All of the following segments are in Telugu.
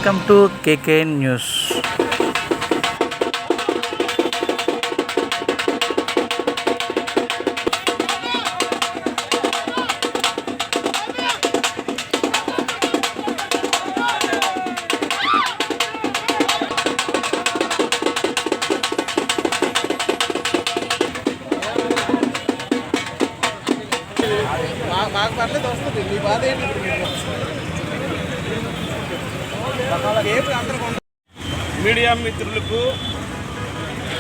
Welcome to KK news. మాకు పర్లేదు వస్తుంది. మీ బాధ ఏంటి? మీడియా మిత్రులకు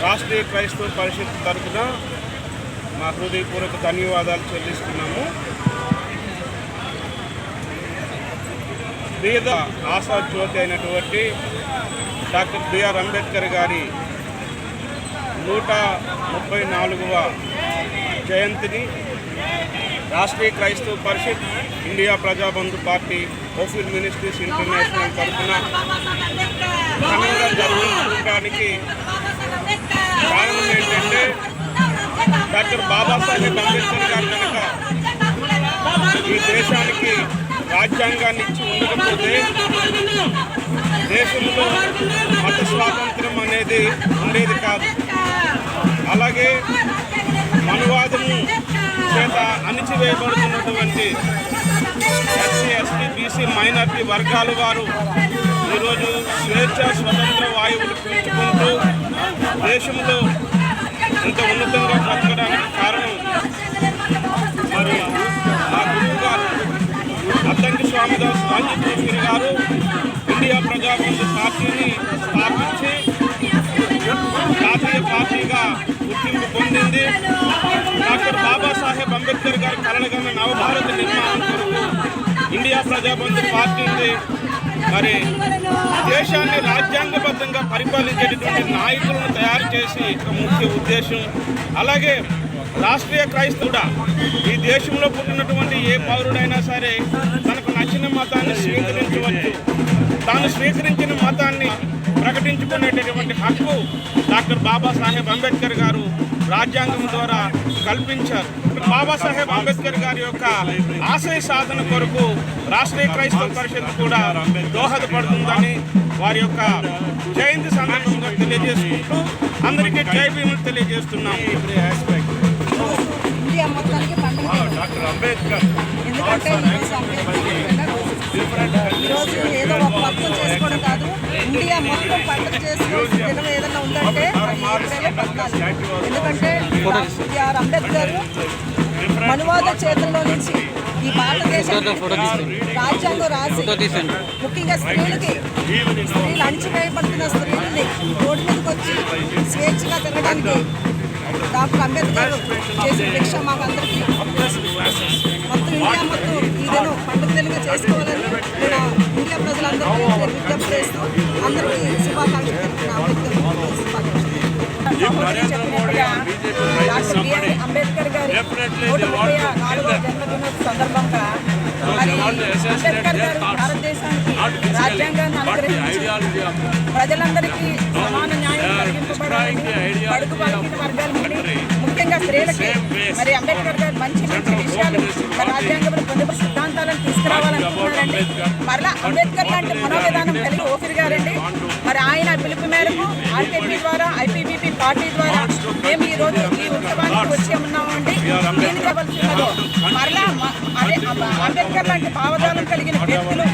రాష్ట్రీయ క్రైస్తవ పరిషత్ తరఫున మా హృదయపూర్వక ధన్యవాదాలు చెల్లిస్తున్నాము. పేద ఆశాజ్యోతి అయినటువంటి డాక్టర్ బిఆర్ అంబేద్కర్ గారి 134వ జయంతిని రాష్ట్రీయ క్రైస్తవ పరిషత్, India Prajabandhu party, ఓఫిల్ ministries international తరఫున ఘనంగా జరుపుకోవడానికి కారణం ఏంటంటే డాక్టర్ బాబాసాహెబ్ అంబేద్కర్ గారు కనుక ఈ దేశానికి రాజ్యాంగాన్ని ఇచ్చి ఉండకపోతే దేశంలో మత స్వాతంత్రం అనేది ఉండేది కాదు. అలాగే మనువాదము చేత అణిచివేయబడుతున్నటువంటి ఎస్సీ, ఎస్టీ, బీసీ, మైనార్టీ వర్గాల వారు ఈరోజు స్వేచ్ఛ, స్వతంత్ర వాయువులు పీల్చుకుంటూ దేశంలో ఇంత ఉన్నతంగా బ్రతకడానికి కారణం మరి మా గురువు గారు అద్దంకి స్వామిదాస్ రాజీవ్ గారు ఇండియా ప్రజాబంధు పార్టీని స్థాపించి జాతీయ పార్టీగా గుర్తింపు పొందింది. డాక్టర్ బాబాసాహెబ్ అంబేద్కర్ గారి కలలుగన్న నవభారత నిర్మాణం కొరకు ఇండియా ప్రజాబంధు పార్టీని మరి దేశాన్ని రాజ్యాంగబద్ధంగా పరిపాలించేటటువంటి నాయకులను తయారు చేసి ముఖ్య ఉద్దేశం. అలాగే రాష్ట్రీయ క్రైస్తవుడా ఈ దేశంలో పుట్టినటువంటి ఏ పౌరుడైనా సరే తనకు నచ్చిన మతాన్ని స్వీకరించవచ్చు. తాను స్వీకరించిన మతాన్ని ప్రకటించుకునేటటువంటి హక్కు డాక్టర్ బాబాసాహెబ్ అంబేద్కర్ గారు రాజ్యాంగం ద్వారా కల్పించారు. బాబాసాహెబ్ అంబేద్కర్ గారి యొక్క ఆశయ సాధన కొరకు రాష్ట్రీయ క్రైస్తవ పరిషత్ కూడా దోహదపడుతుందని వారి యొక్క జయంతి సందర్భంగా తెలియజేసుకుంటూ అందరికీ జై భీములు తెలియజేస్తున్నాం. డాక్టర్ అంబేద్కర్ ఈరోజు ఏదో ఒక వర్క్ చేసుకోవడం కాదు, ఇండియా మొత్తం పండుగ చేసుకోవాల్సిన దినం ఏదైనా ఉందంటే ఎందుకంటే బిఆర్ అంబేద్కర్ మనువాద చేతుల్లో నుంచి ఈ భారతదేశానికి రాజ్యాంగం రాసి ముఖ్యంగా స్త్రీలు అణిచివేయబడుతున్న స్త్రీలని రోడ్డు మీదకి వచ్చి స్వేచ్ఛగా తిరగడానికి డాక్టర్ అంబేద్కర్ చేసిన భిక్ష మాకు అందరికీ మొత్తం ఇండియా మొత్తం ఈ దినం పండుగ దినంగా చేసుకోవాలని నేను ఇండియా ప్రజలందరికీ విజ్ఞప్తి చేస్తూ అందరికీ శుభాకాంక్షలు తెలుపుతున్నాను. చెప్పినట్టుగా డాక్టర్ బిఆర్ అంబేద్కర్ గారి 134వ జన్మదిన సందర్భంగా మరి అంబేద్కర్ గారు భారతదేశానికి రాజ్యాంగాన్ని అనుగ్రహించి ప్రజలందరికీ సమాన న్యాయం కలిగింపబడాలని బడుగు బలహీన వర్గాల నుండి ముఖ్యంగా స్త్రీలకి మరి అంబేద్కర్ గారు మంచి మంచి విషయాలు రాజ్యాంగంలో పొందుపరి సిద్ధాంతాలను తీసుకురావాలనుకుంటున్నారండి. మరలా అంబేద్కర్ లాంటి మనోవిధానం కలిగి ఓఫిర్ గారండి మరి ఆయన పిలుపు మేరకు ఆర్కేపీ ద్వారా ఐపీబీపీ పార్టీ ద్వారా మేము ఈరోజు ఈ ఉత్సవానికి వచ్చి ఉన్నామండి. దీనికి మరలా అదే అంబేద్కర్ లాంటి భావజాలం కలిగిన వ్యక్తులు